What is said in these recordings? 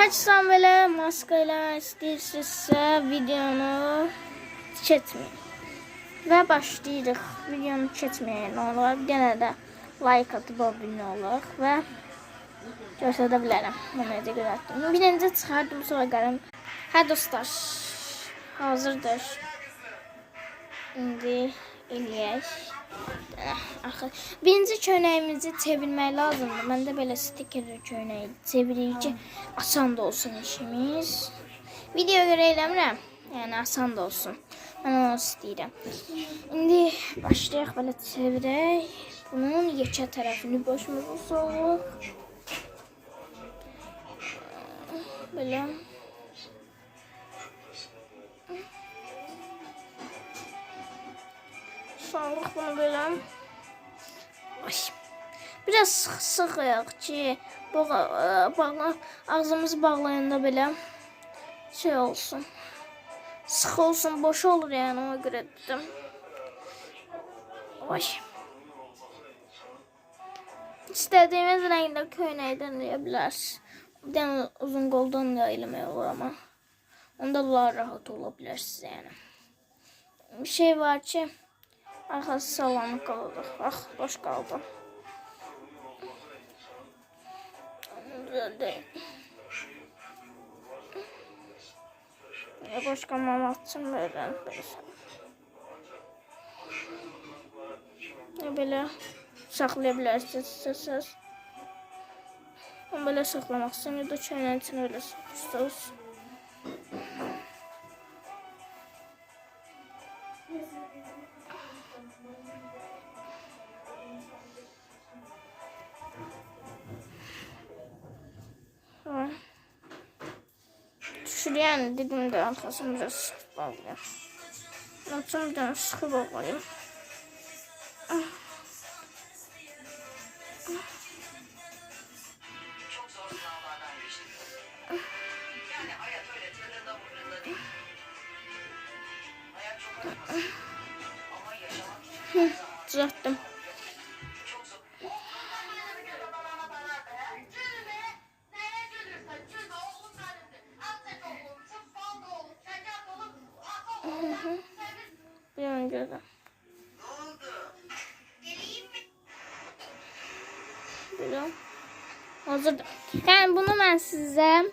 Kaçsam belə maskayla istəyirsinizsə videonu çəkməyin. Və başlayırıq. Videonu çəkməyin olur. Yenə də like atıp abunə olaq və göstərə bilərəm. Mən necə görətdim. Birinci çıxardım, sonra gələm. Hə dostlar, hazırdır. İndi eləyək. Birinci köynəyimizi çevirmək lazımdır. Məndə belə stiker köynəyi çeviririk ki, asan da olsun işimiz. Video görə eləmirəm, yəni asan da olsun. Mən onu istəyirəm. İndi başlayaq belə çevirək. Bunun yekə tərəfini başımıza salaq. Belə. Salıq bunu belə. Biraz sıxıyıq ki, ağzımızı bağlayanda belə şey olsun. Sıx olsun, boş olur yəni, ona görə dedim. İstədiyimiz rəngdə köynəkdən deyə bilərsiniz. Bir dənə uzun qoldan da eləmək olur amma. Onda daha rahat ola bilərsiniz yəni. Bir şey var ki, arxası sallanıq qaldı. Bax, boş qaldı. Güzel değil. Boş qalmamaq üçün belə. Belə saxlaya bilərsiniz istəsəz. Onu belə saxlamaq üçün ya da köynəyin içine öyle saxlayırsınız. Şuraya dedim de arkasını biraz sıkı bağlayayım. Açım bir tane sıkı bağlayayım. Düzelttim. Bir an gördüm. Böyle. Hazırdır. Yani bunu ben size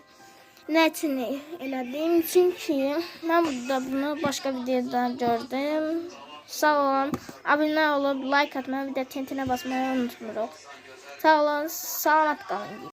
netini elədiyim çünki ben burada bunu başka videoda gördüm. Sağ olun. Abone olup like atmayı, bir de tintine basmayı unutmuyoruz. Sağ olun. Selamat kalın.